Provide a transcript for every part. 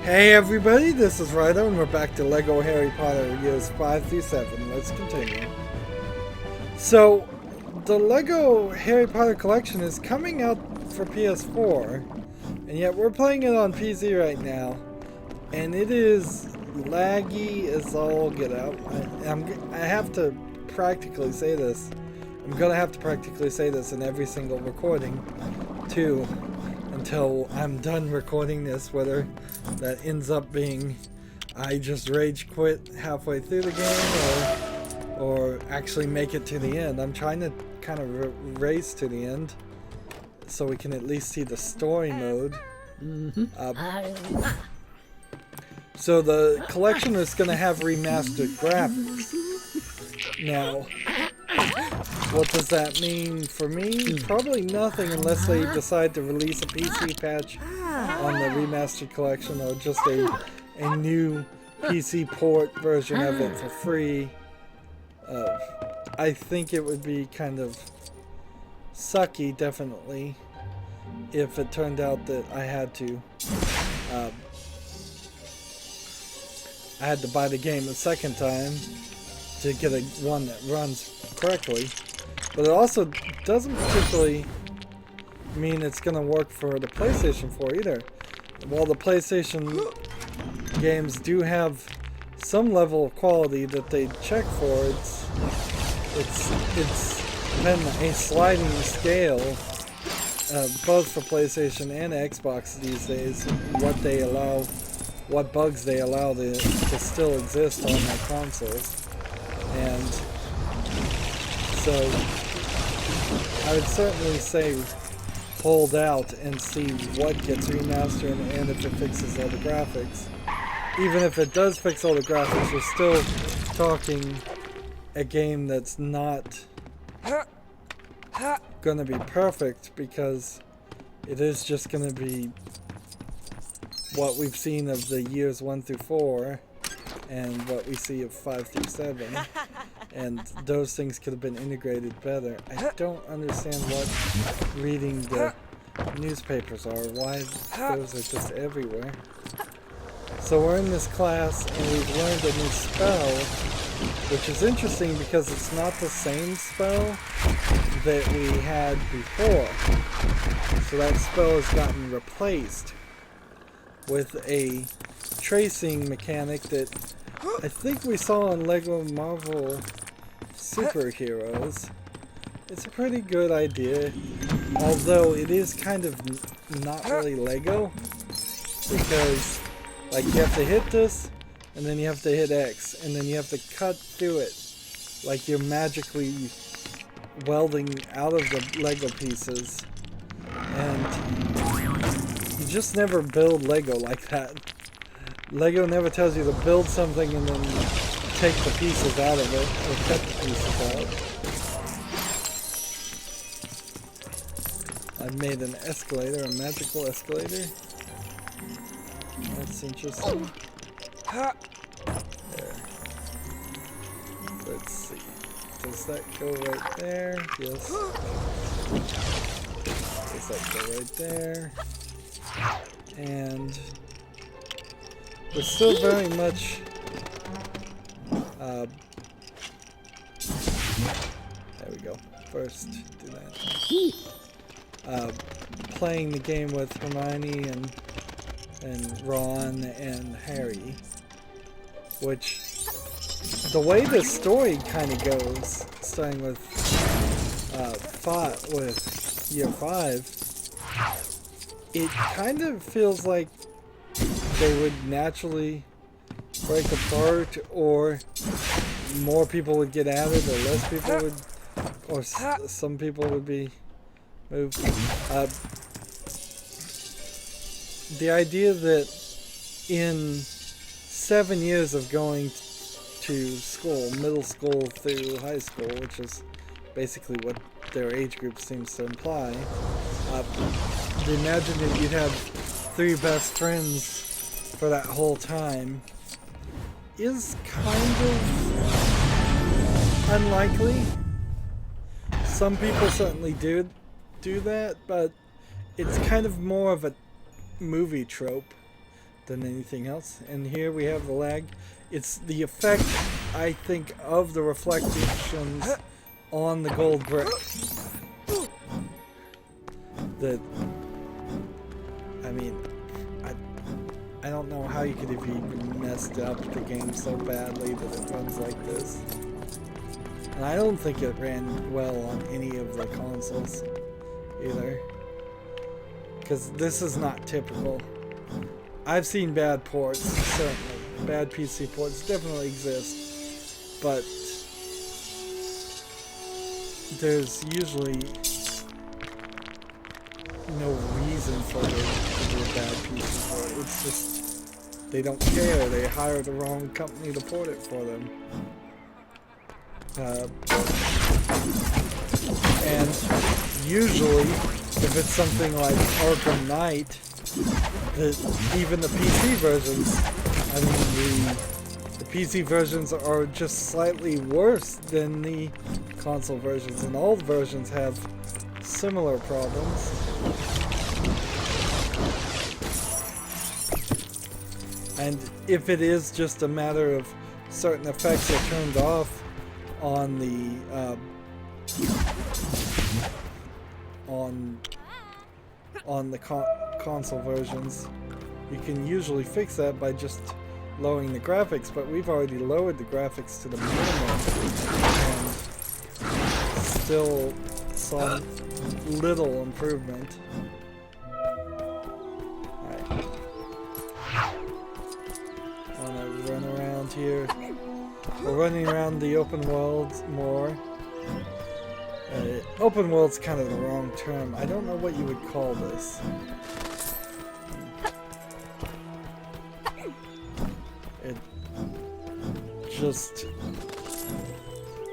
Hey everybody, this is Rydo and we're back to LEGO Harry Potter years 5 through 7. Let's continue. So, the LEGO Harry Potter collection is coming out for PS4, and yet we're playing it on PC right now, and it is laggy as all get out. I have to practically say this. I'm gonna have to practically say this in every single recording, too, until I'm done recording this, whether that ends up being I just rage quit halfway through the game or actually make it to the end. I'm trying to kind of race to the end so we can at least see the story mode. So the collection is going to have remastered graphics. Now, what does that mean for me? Probably nothing unless they decide to release a PC patch on the remastered collection, or just a new PC port version of it for free. I think it would be kind of sucky, definitely, if it turned out that I had to buy the game a second time to get one that runs correctly. But it also doesn't particularly mean it's going to work for the PlayStation 4 either. While the PlayStation games do have some level of quality that they check for, it's been a sliding scale, both for PlayStation and Xbox these days, what bugs they allow to still exist on their consoles. And so I would certainly say hold out and see what gets remastered and if it fixes all the graphics. Even if it does fix all the graphics, we're still talking a game that's not gonna be perfect, because it is just gonna be what we've seen of the years 1 through 4 and what we see of 5 through 7. And those things could have been integrated better. I don't understand what reading the newspapers are, why those are just everywhere. So we're in this class and we've learned a new spell, which is interesting because it's not the same spell that we had before. So that spell has gotten replaced with a tracing mechanic that I think we saw on LEGO Marvel Superheroes. It's a pretty good idea, although it is kind of not really LEGO, because like you have to hit this, and then you have to hit X, and then you have to cut through it like you're magically welding out of the LEGO pieces, and you just never build LEGO like that. LEGO never tells you to build something and then take the pieces out of it, or cut the pieces out. I've made an escalator, a magical escalator. That's interesting. There. Let's see. Does that go right there? Yes. Does that go right there? And we're still very much there we go. First do that. Playing the game with Hermione and Ron and Harry, which the way the story kind of goes, starting with year 5, it kind of feels like they would naturally break apart, or more people would get added, or less people would, or some people would be moved. The idea that in 7 years of going to school, middle school through high school, which is basically what their age group seems to imply, imagine that you'd have 3 best friends for that whole time is kind of unlikely. Some people certainly do that, but it's kind of more of a movie trope than anything else. And here we have the lag. It's the effect, I think, of the reflections on the gold brick that, I mean, I don't know how you could have even messed up the game so badly that it runs like this. And I don't think it ran well on any of the consoles either, because this is not typical. I've seen bad ports, certainly. Bad PC ports definitely exist, but there's usually no reason for it to be a bad PC port. It's just they don't care. They hire the wrong company to port it for them. And usually, if it's something like Arkham Knight, even the PC versions, I mean, the PC versions are just slightly worse than the console versions, and all the versions have similar problems. And if it is just a matter of certain effects are turned off on the on the console versions, you can usually fix that by just lowering the graphics, but we've already lowered the graphics to the minimum and still saw little improvement. Alright. I wanna run around here. We're running around the open world more. Open world's kind of the wrong term. I don't know what you would call this. It just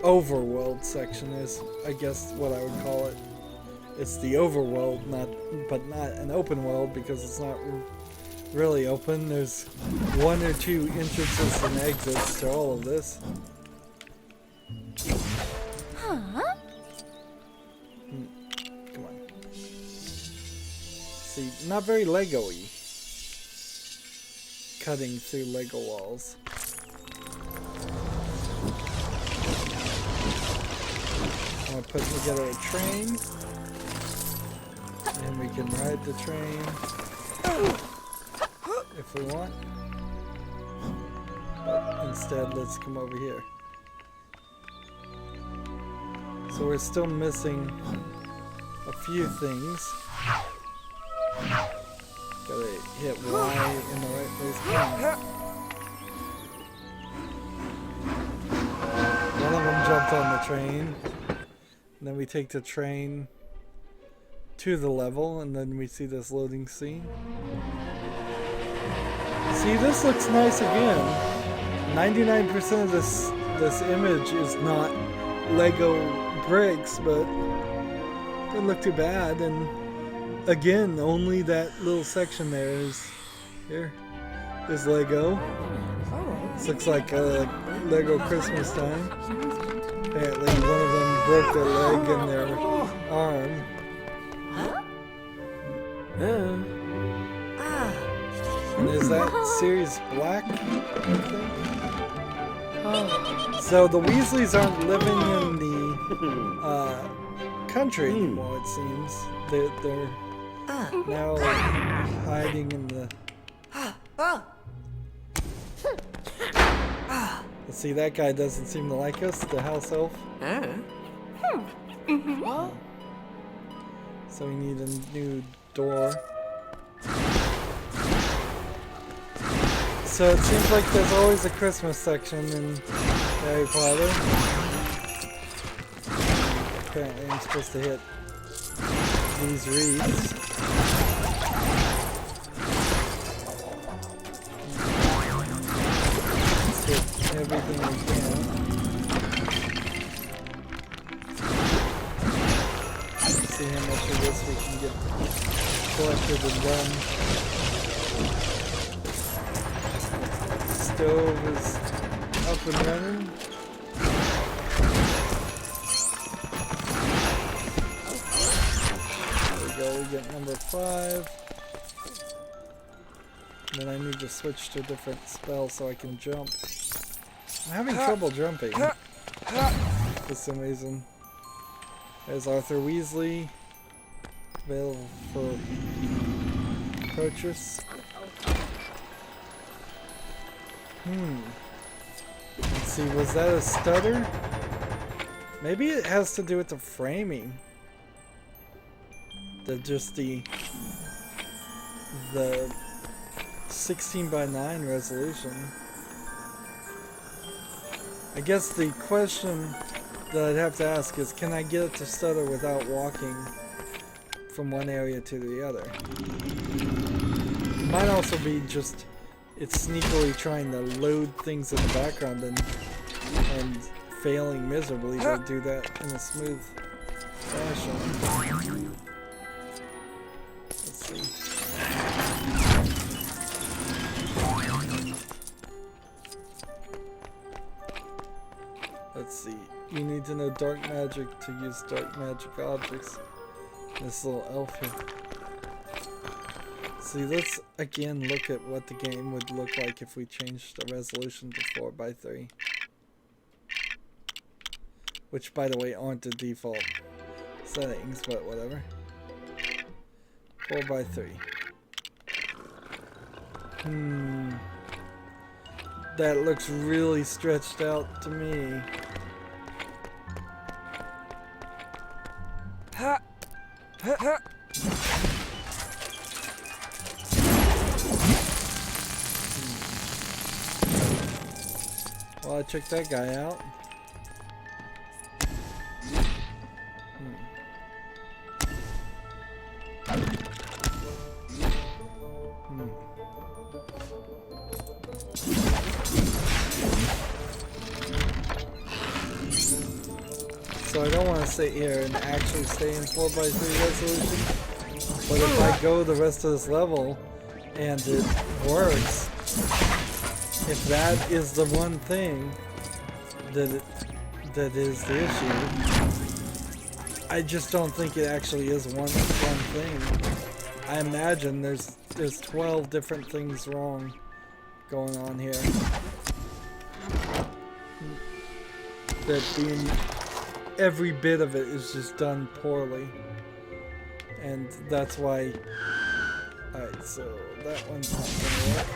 Overworld section is, I guess, what I would call it. It's the Overworld, but not an open world, because it's not really open. There's one or two entrances and exits to all of this. Come on. See, not very Lego-y. Cutting through Lego walls. I'm gonna put together a train, and we can ride the train if we want. But instead, let's come over here. So we're still missing a few things. Gotta hit Y in the right place. One of them jumped on the train. And then we take the train to the level, and then we see this loading scene. See, this looks nice again. 99% of this image is not Lego bricks, but it doesn't look too bad. And again, only that little section there is Lego. This looks like a Lego Christmas time. Apparently one of them broke their leg and their arm. And is that Sirius Black, I think? So the Weasleys aren't living in the country anymore, it seems. They're now hiding in the... Let's see, that guy doesn't seem to like us, the house elf. So we need a new door. So it seems like there's always a Christmas section in Harry Potter. Apparently I'm supposed to hit these reeds. Let's hit everything we can. Let's see how much of this we can get collected and done. Stove is up and running. There we go, we get number 5. Then I need to switch to a different spell so I can jump. I'm having trouble jumping for some reason. There's Arthur Weasley. Available for purchase. Let's see, was that a stutter? Maybe it has to do with the framing. The 16:9 resolution. I guess the question that I'd have to ask is, can I get it to stutter without walking from one area to the other? It might also be just it's sneakily trying to load things in the background and failing miserably to do that in a smooth fashion. Let's see. Let's see. You need to know dark magic to use dark magic objects. This little elf here. See, let's again look at what the game would look like if we changed the resolution to 4:3. Which, by the way, aren't the default settings, but whatever. 4:3. That looks really stretched out to me. Well, I checked that guy out. So I don't want to sit here and actually stay in 4:3 resolution, but if I go the rest of this level and it works, if that is the one thing that is the issue, I just don't think it actually is one thing. I imagine there's 12 different things wrong going on here. That being every bit of it is just done poorly, and that's why. Alright, so that one's not gonna work.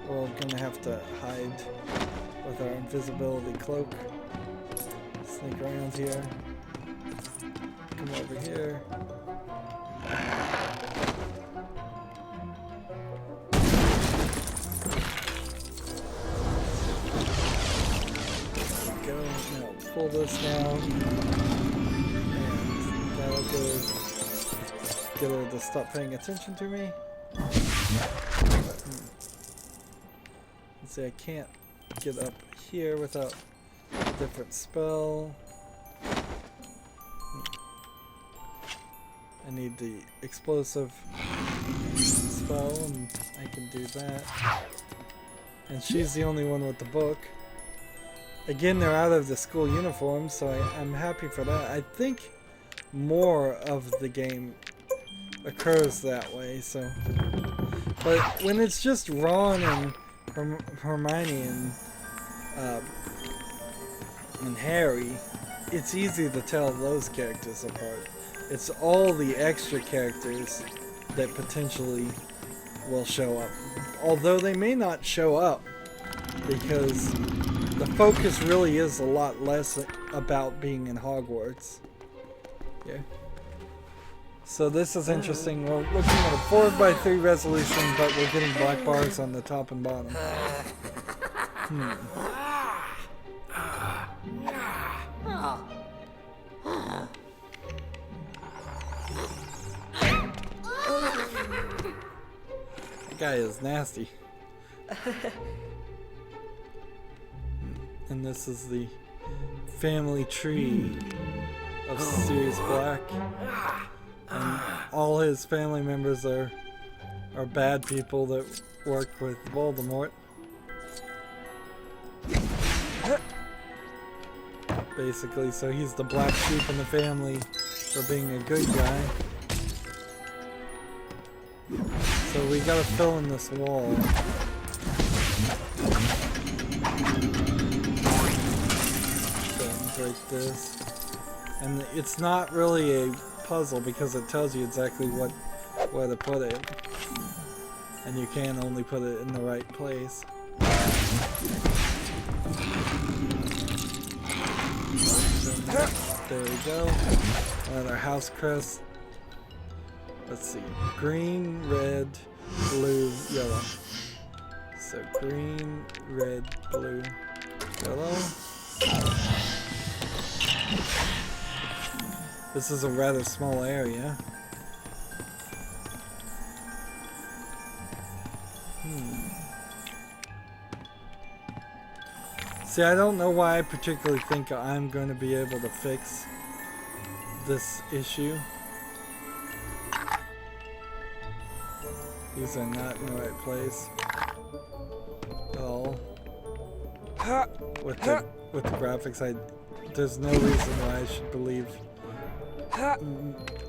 We're gonna have to hide with our invisibility cloak. Sneak around here. Come over here. Go. Now pull this down, and that'll get her to stop paying attention to me. Let's see, I can't get up here without a different spell. I need the explosive spell, and I can do that. And she's the only one with the book. Again, they're out of the school uniform, so I'm happy for that. I think more of the game occurs that way, so. But when it's just Ron and Hermione and Harry, it's easy to tell those characters apart. It's all the extra characters that potentially will show up. Although they may not show up, because the focus really is a lot less about being in Hogwarts. Yeah. So this is interesting. We're looking at a 4:3 resolution, but we're getting black bars on the top and bottom. That guy is nasty. And this is the family tree of Sirius Black. And all his family members are bad people that work with Voldemort. Basically, so he's the black sheep in the family for being a good guy. So we gotta fill in this wall. Don't break this. And it's not really a puzzle because it tells you exactly where to put it. And you can only put it in the right place. There we go. Another house crest. Let's see. Green, red, blue, yellow. So green, red, blue, yellow. This is a rather small area. See, I don't know why I particularly think I'm going to be able to fix this issue. These are not in the right place at all. With the graphics, there's no reason why I should believe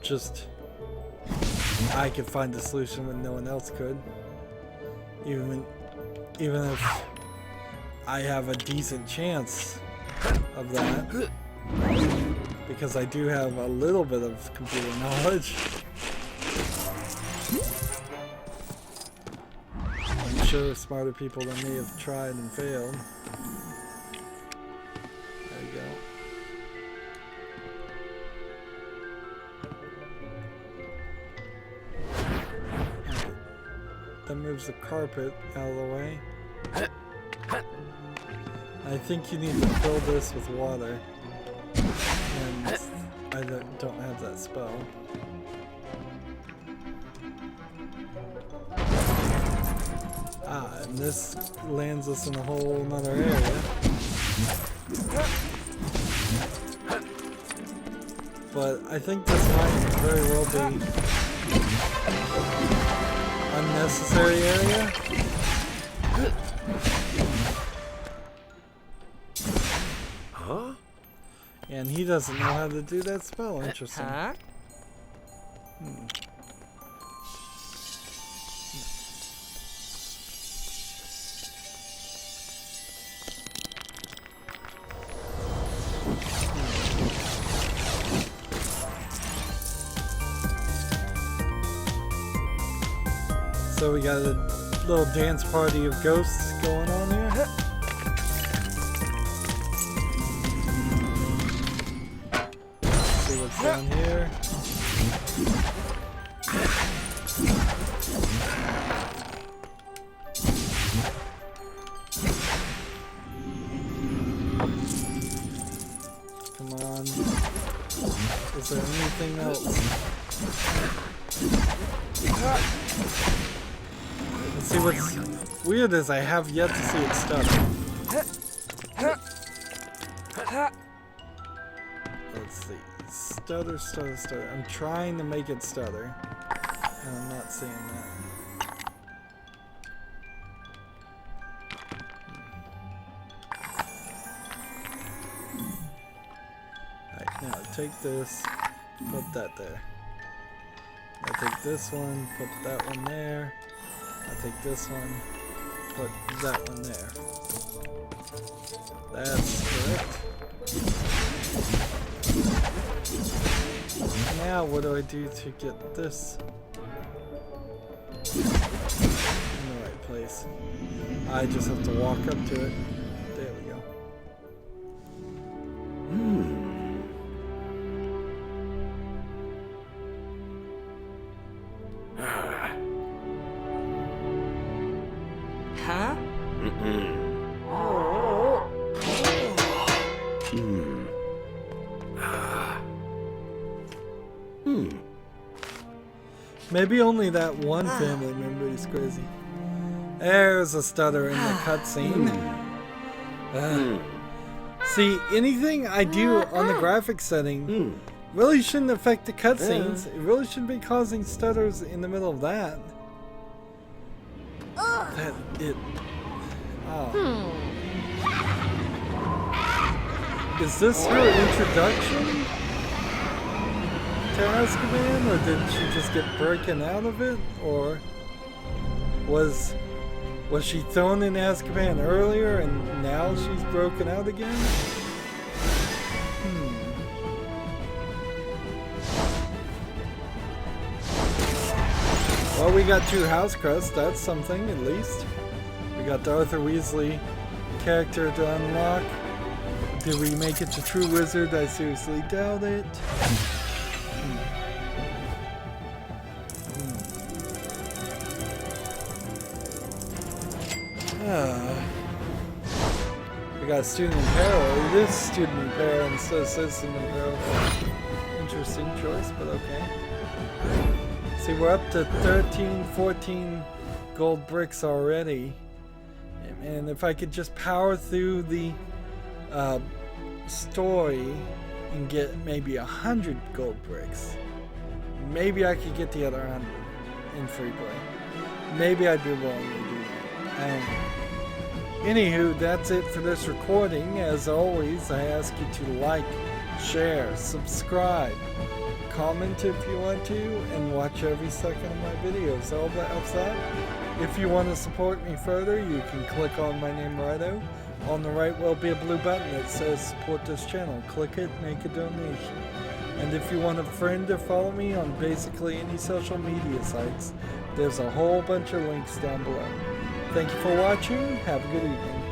just I could find a solution when no one else could. Even if I have a decent chance of that, because I do have a little bit of computer knowledge. I'm sure smarter people than me have tried and failed. There you go. That moves the carpet out of the way. I think you need to fill this with water, and I don't have that spell. And this lands us in a whole nother area. But I think this might very well be unnecessary area. Huh? And he doesn't know how to do that spell. Interesting. So we got a little dance party of ghosts going on here. Let's see what's down here. Come on. Is there anything else? See, what's weird is I have yet to see it stutter. Let's see. Stutter. I'm trying to make it stutter, and I'm not seeing that. Alright, now take this, put that there. Now take this one, put that one there. I'll take this one, put that one there. That's correct. Now what do I do to get this in the right place? I just have to walk up to it. There we go. Maybe only that one family member is crazy. There's a stutter in the cutscene. See, anything I do on the graphics setting really shouldn't affect the cutscenes. It really shouldn't be causing stutters in the middle of that. Is this her introduction to Azkaban, or did she just get broken out of it, or Was she thrown in Azkaban earlier and now she's broken out again? Well, we got 2 house crests, that's something at least. We got the Arthur Weasley character to unlock. Did we make it to True Wizard? I seriously doubt it. We got Student in Peril. It is Student in Peril instead of Citizen in Peril. Interesting choice, but okay. See, we're up to 13, 14 gold bricks already. And if I could just power through the story and get maybe 100 gold bricks, maybe I could get the other 100 in free play. Maybe I'd be willing to do that. I don't know. Anywho, that's it for this recording. As always, I ask you to like, share, subscribe, comment if you want to, and watch every second of my videos. All that helps out. If you want to support me further, you can click on my name, Rydo. On the right will be a blue button that says support this channel. Click it, make a donation. And if you want a friend to follow me on basically any social media sites, there's a whole bunch of links down below. Thank you for watching. Have a good evening.